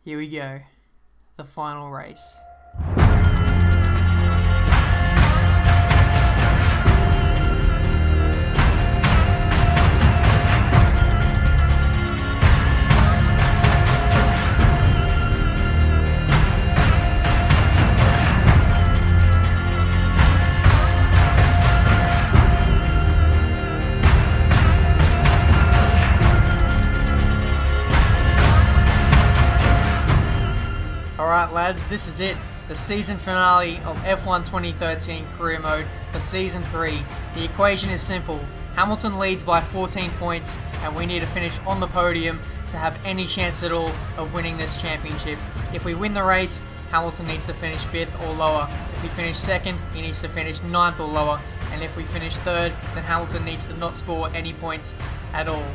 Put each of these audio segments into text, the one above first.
Here we go. The final race. Alright lads, this is it. The season finale of F1 2013 Career Mode for Season 3. The equation is simple. Hamilton leads by 14 points and we need to finish on the podium to have any chance at all of winning this championship. If we win the race, Hamilton needs to finish 5th or lower. If we finish 2nd, he needs to finish 9th or lower. And if we finish 3rd, then Hamilton needs to not score any points at all.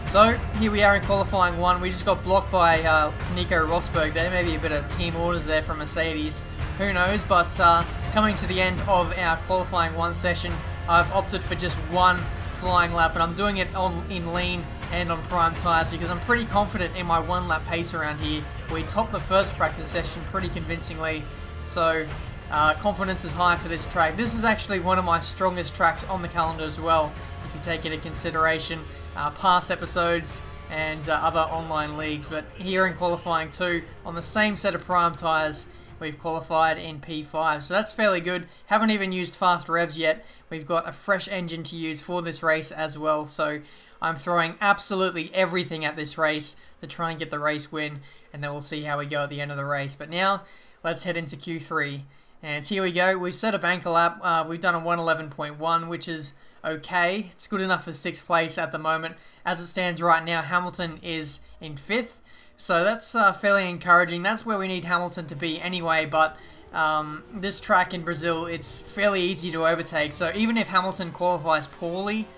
So, here we are in qualifying 1. We just got blocked by Nico Rosberg there. Maybe a bit of team orders there from Mercedes. Who knows? But coming to the end of our qualifying 1 session, I've opted for just one flying lap. And I'm doing it in lean and on prime tyres because I'm pretty confident in my 1 lap pace around here. We topped the first practice session pretty convincingly. So, confidence is high for this track. This is actually one of my strongest tracks on the calendar as well, if you take into consideration past episodes and other online leagues. But here in qualifying 2, on the same set of prime tyres, we've qualified in P5, so that's fairly good. Haven't even used fast revs yet. We've got a fresh engine to use for this race as well, so I'm throwing absolutely everything at this race to try and get the race win, and then we'll see how we go at the end of the race. But now, let's head into Q3. And here we go. We've set a banker lap. We've done a 111.1, which is okay. It's good enough for 6th place at the moment. As it stands right now, Hamilton is in 5th. So that's fairly encouraging. That's where we need Hamilton to be anyway, but this track in Brazil, it's fairly easy to overtake. So even if Hamilton qualifies poorly,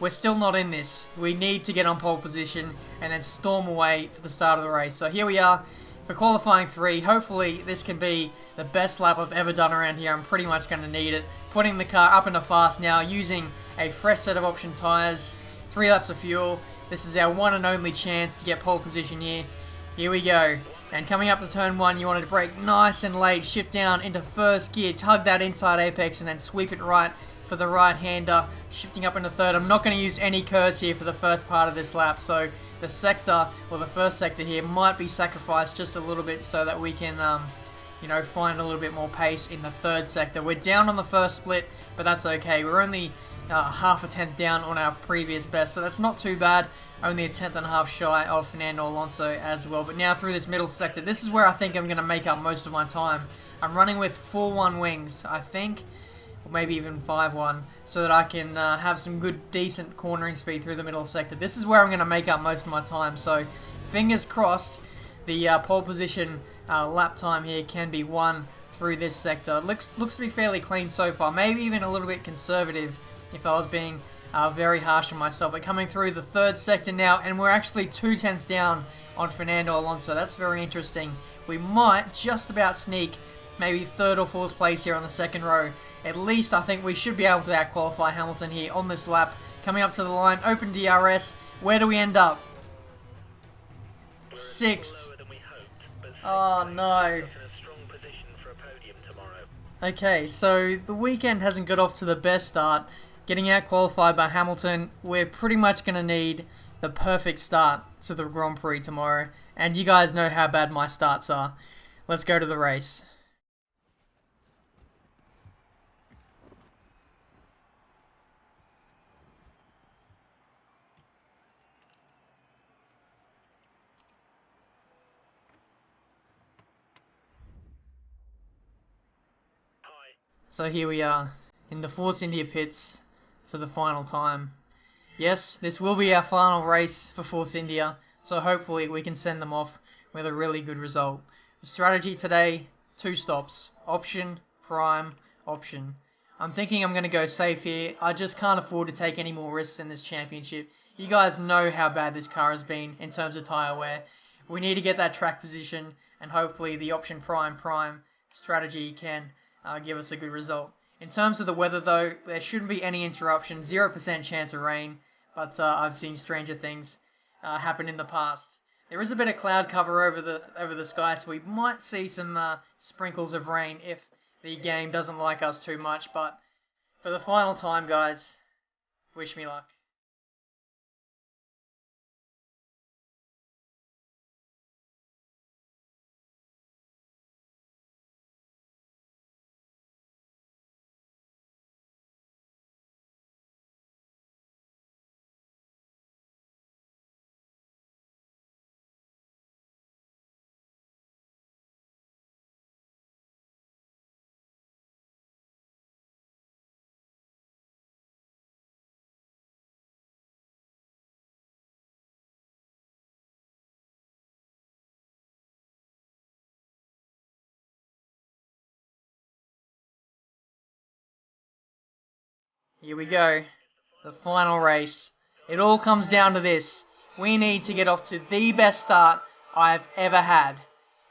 we're still not in this. We need to get on pole position and then storm away for the start of the race. So here we are for qualifying 3. Hopefully this can be the best lap I've ever done around here. I'm pretty much going to need it. Putting the car up into fast now, using a fresh set of option tyres, 3 laps of fuel. This is our one and only chance to get pole position here. Here we go. And coming up to turn 1, you want to brake nice and late, shift down into first gear, tug that inside apex and then sweep it right for the right-hander, shifting up into 3rd. I'm not going to use any curves here for the first part of this lap, so the sector, or the first sector here, might be sacrificed just a little bit so that we can find a little bit more pace in the 3rd sector. We're down on the first split, but that's okay. We're only half a tenth down on our previous best, so that's not too bad. Only a tenth and a half shy of Fernando Alonso as well. But now through this middle sector, this is where I think I'm going to make up most of my time. I'm running with 4-1 wings, I think, or maybe even 5-1, so that I can have some good, decent cornering speed through the middle sector. This is where I'm going to make up most of my time, so fingers crossed the pole position lap time here can be won through this sector. It looks to be fairly clean so far, maybe even a little bit conservative if I was being very harsh on myself. But coming through the 3rd sector now, and we're actually 2 tenths down on Fernando Alonso. That's very interesting. We might just about sneak maybe 3rd or 4th place here on the 2nd row. At least I think we should be able to out-qualify Hamilton here on this lap. Coming up to the line, open DRS. Where do we end up? 6th. Oh no. Okay, so the weekend hasn't got off to the best start. Getting out qualified by Hamilton, we're pretty much going to need the perfect start to the Grand Prix tomorrow. And you guys know how bad my starts are. Let's go to the race. So here we are, in the Force India pits for the final time. Yes, this will be our final race for Force India, so hopefully we can send them off with a really good result. The strategy today, 2 stops. Option, prime, option. I'm thinking I'm going to go safe here. I just can't afford to take any more risks in this championship. You guys know how bad this car has been in terms of tyre wear. We need to get that track position, and hopefully the option prime strategy can give us a good result. In terms of the weather though, there shouldn't be any interruption, 0% chance of rain, but I've seen stranger things happen in the past. There is a bit of cloud cover over the sky, so we might see some sprinkles of rain if the game doesn't like us too much. But for the final time, guys, wish me luck. Here we go. The final race. It all comes down to this. We need to get off to the best start I've ever had.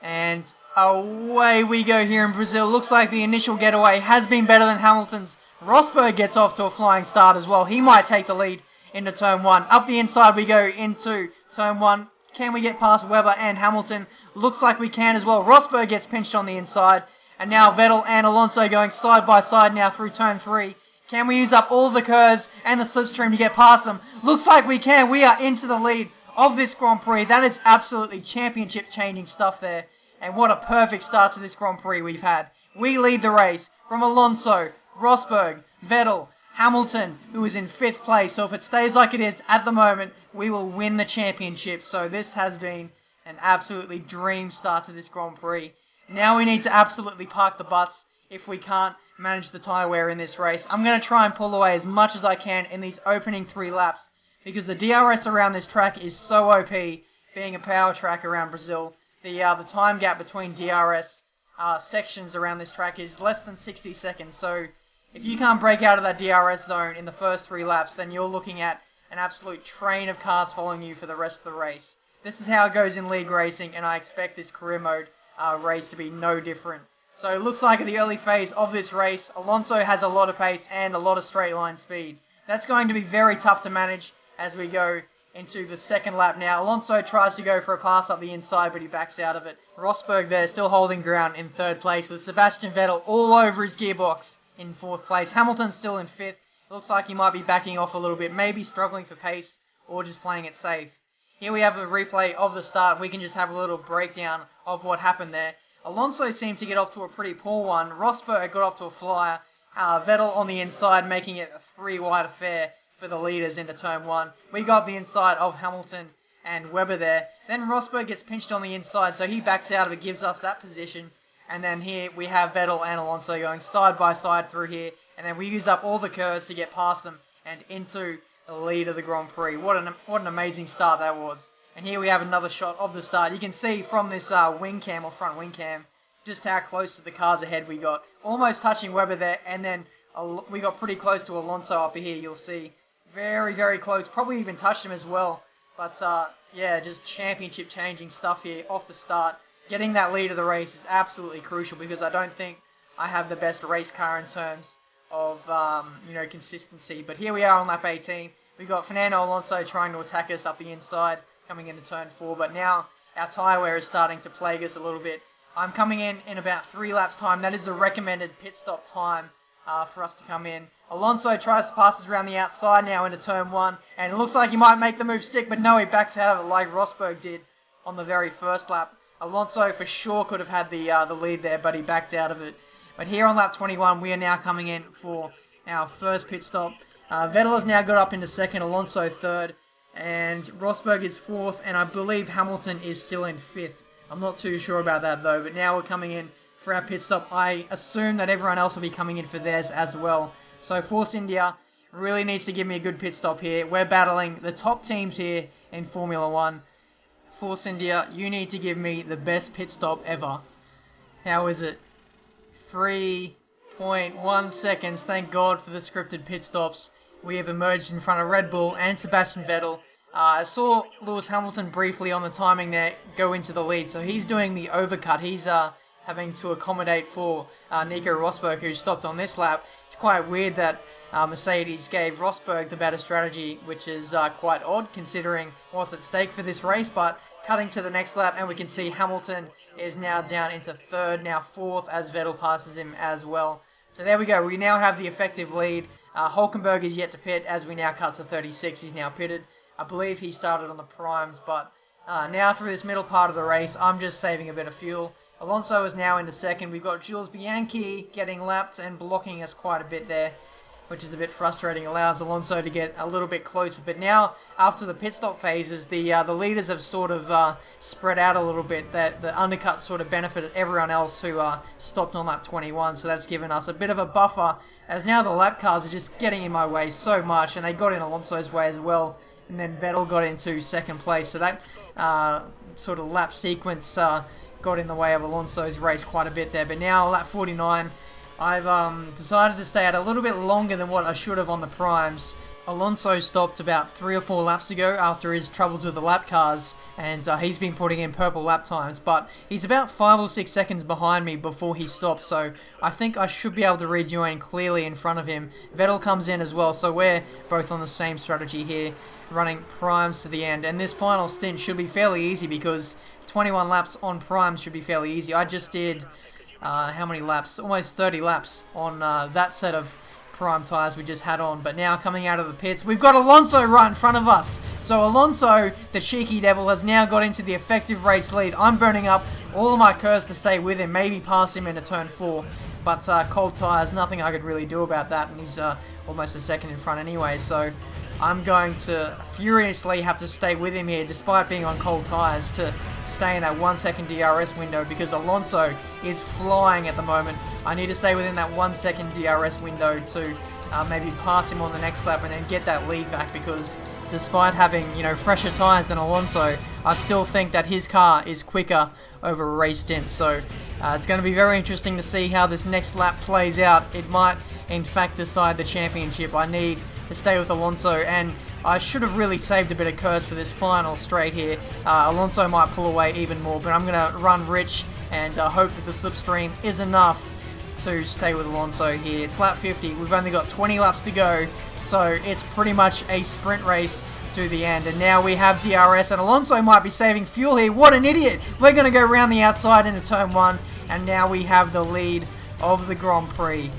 And away we go here in Brazil. Looks like the initial getaway has been better than Hamilton's. Rosberg gets off to a flying start as well. He might take the lead into turn 1. Up the inside we go into turn 1. Can we get past Webber and Hamilton? Looks like we can as well. Rosberg gets pinched on the inside. And now Vettel and Alonso going side by side now through turn 3. Can we use up all the curves and the slipstream to get past them? Looks like we can. We are into the lead of this Grand Prix. That is absolutely championship-changing stuff there. And what a perfect start to this Grand Prix we've had. We lead the race from Alonso, Rosberg, Vettel, Hamilton, who is in 5th place. So if it stays like it is at the moment, we will win the championship. So this has been an absolutely dream start to this Grand Prix. Now we need to absolutely park the bus if we can't manage the tyre wear in this race. I'm going to try and pull away as much as I can in these opening 3 laps because the DRS around this track is so OP, being a power track around Brazil. The time gap between DRS sections around this track is less than 60 seconds, so if you can't break out of that DRS zone in the first 3 laps, then you're looking at an absolute train of cars following you for the rest of the race. This is how it goes in league racing, and I expect this career mode race to be no different. So it looks like at the early phase of this race, Alonso has a lot of pace and a lot of straight line speed. That's going to be very tough to manage as we go into the second lap now. Alonso tries to go for a pass up the inside, but he backs out of it. Rosberg there still holding ground in 3rd place with Sebastian Vettel all over his gearbox in 4th place. Hamilton still in 5th. It looks like he might be backing off a little bit, maybe struggling for pace or just playing it safe. Here we have a replay of the start. We can just have a little breakdown of what happened there. Alonso seemed to get off to a pretty poor one. Rosberg got off to a flyer. Vettel on the inside, making it a 3-wide affair for the leaders into turn 1. We got the inside of Hamilton and Webber there. Then Rosberg gets pinched on the inside, so he backs out of it, gives us that position. And then here we have Vettel and Alonso going side by side through here. And then we use up all the curves to get past them and into the lead of the Grand Prix. What an amazing start that was. And here we have another shot of the start. You can see from this wing cam or front wing cam just how close to the cars ahead we got. Almost touching Webber there, and then we got pretty close to Alonso up here, you'll see. Very, very close. Probably even touched him as well. But yeah, just championship changing stuff here off the start. Getting that lead of the race is absolutely crucial because I don't think I have the best race car in terms of consistency. But here we are on lap 18. We've got Fernando Alonso trying to attack us up the inside, coming into turn 4, but now our tyre wear is starting to plague us a little bit. I'm coming in about 3 laps time. That is the recommended pit stop time for us to come in. Alonso tries to pass us around the outside now into turn 1, and it looks like he might make the move stick, but no, he backs out of it like Rosberg did on the very first lap. Alonso for sure could have had the lead there, but he backed out of it. But here on lap 21, we are now coming in for our first pit stop. Vettel has now got up into 2nd, Alonso 3rd, and Rosberg is 4th, and I believe Hamilton is still in 5th. I'm not too sure about that though, but now we're coming in for our pit stop. I assume that everyone else will be coming in for theirs as well. So Force India really needs to give me a good pit stop here. We're battling the top teams here in Formula 1. Force India, you need to give me the best pit stop ever. How is it? 3.1 seconds. Thank God for the scripted pit stops. We have emerged in front of Red Bull and Sebastian Vettel. I saw Lewis Hamilton briefly on the timing there go into the lead, so he's doing the overcut. He's having to accommodate for Nico Rosberg, who stopped on this lap. It's quite weird that Mercedes gave Rosberg the better strategy, which is quite odd considering what's at stake for this race. But cutting to the next lap, and we can see Hamilton is now down into third, now fourth, as Vettel passes him as well. So there we go. We now have the effective lead. Hulkenberg is yet to pit, as we now cut to 36. He's now pitted. I believe he started on the primes, but now through this middle part of the race, I'm just saving a bit of fuel. Alonso is now into second. We've got Jules Bianchi getting lapped and blocking us quite a bit there, which is a bit frustrating. Allows Alonso to get a little bit closer. But now, after the pit stop phases, the leaders have sort of spread out a little bit. That the undercut sort of benefited everyone else who stopped on lap 21. So that's given us a bit of a buffer, as now the lap cars are just getting in my way so much, and they got in Alonso's way as well. And then Vettel got into second place. So that sort of lap sequence got in the way of Alonso's race quite a bit there. But now, lap 49, I've decided to stay out a little bit longer than what I should have on the primes. Alonso stopped about 3 or 4 laps ago after his troubles with the lap cars, and he's been putting in purple lap times, but he's about 5 or 6 seconds behind me before he stopped, so I think I should be able to rejoin clearly in front of him. Vettel comes in as well, so we're both on the same strategy here, running primes to the end, and this final stint should be fairly easy because 21 laps on primes should be fairly easy. I just did how many laps? Almost 30 laps on that set of prime tyres we just had on. But now coming out of the pits, we've got Alonso right in front of us. So Alonso, the cheeky devil, has now got into the effective race lead. I'm burning up all of my curves to stay with him, maybe pass him into turn 4. But cold tyres, nothing I could really do about that, and he's almost a second in front anyway. So I'm going to furiously have to stay with him here, despite being on cold tyres, to stay in that 1 second DRS window, because Alonso is flying at the moment. I need to stay within that 1 second DRS window to maybe pass him on the next lap and then get that lead back, because despite having, fresher tyres than Alonso, I still think that his car is quicker over a race stint. So it's going to be very interesting to see how this next lap plays out. It might, in fact, decide the championship. I need to stay with Alonso, and I should have really saved a bit of curves for this final straight here. Alonso might pull away even more, but I'm going to run rich and hope that the slipstream is enough to stay with Alonso here. It's lap 50. We've only got 20 laps to go, so it's pretty much a sprint race to the end. And now we have DRS, and Alonso might be saving fuel here. What an idiot! We're going to go around the outside into turn 1, and now we have the lead of the Grand Prix.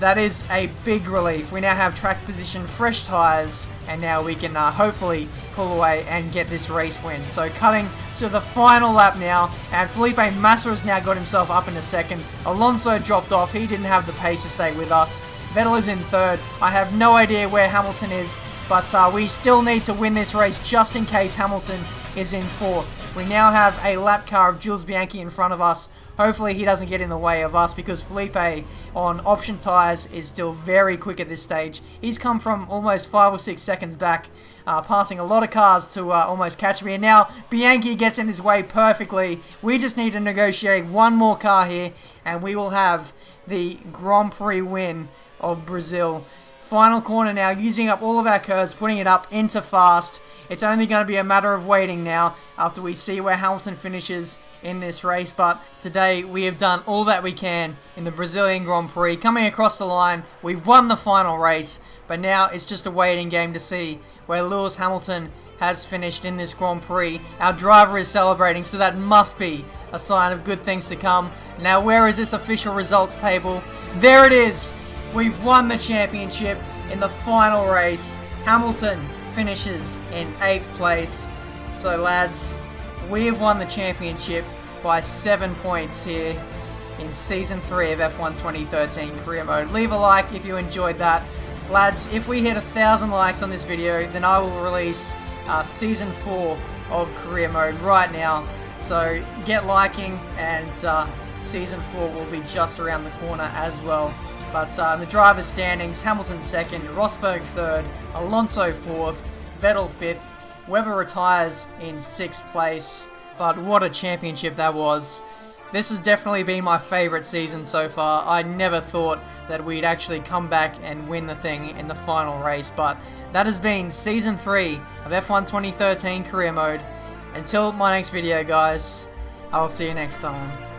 That is a big relief. We now have track position, fresh tyres, and now we can hopefully pull away and get this race win. So cutting to the final lap now, and Felipe Massa has now got himself up in a second. Alonso dropped off. He didn't have the pace to stay with us. Vettel is in third. I have no idea where Hamilton is, but we still need to win this race just in case Hamilton is in fourth. We now have a lap car of Jules Bianchi in front of us. Hopefully he doesn't get in the way of us, because Felipe on option tyres is still very quick at this stage. He's come from almost 5 or 6 seconds back, passing a lot of cars to almost catch me. And now Bianchi gets in his way perfectly. We just need to negotiate one more car here, and we will have the Grand Prix win of Brazil. Final corner now, using up all of our curves, putting it up into fast. It's only going to be a matter of waiting now after we see where Hamilton finishes in this race. But today we have done all that we can in the Brazilian Grand Prix. Coming across the line, we've won the final race, but now it's just a waiting game to see where Lewis Hamilton has finished in this Grand Prix. Our driver is celebrating, so that must be a sign of good things to come. Now, where is this official results table? There it is! We've won the championship in the final race. Hamilton finishes in 8th place. So lads, we have won the championship by 7 points here in Season 3 of F1 2013 Career Mode. Leave a like if you enjoyed that. Lads, if we hit 1,000 likes on this video, then I will release Season 4 of Career Mode right now. So get liking, and Season 4 will be just around the corner as well. But the driver's standings: Hamilton 2nd, Rosberg 3rd, Alonso 4th, Vettel 5th, Webber retires in 6th place. But what a championship that was. This has definitely been my favourite season so far. I never thought that we'd actually come back and win the thing in the final race. But that has been Season 3 of F1 2013 Career Mode. Until my next video, guys, I'll see you next time.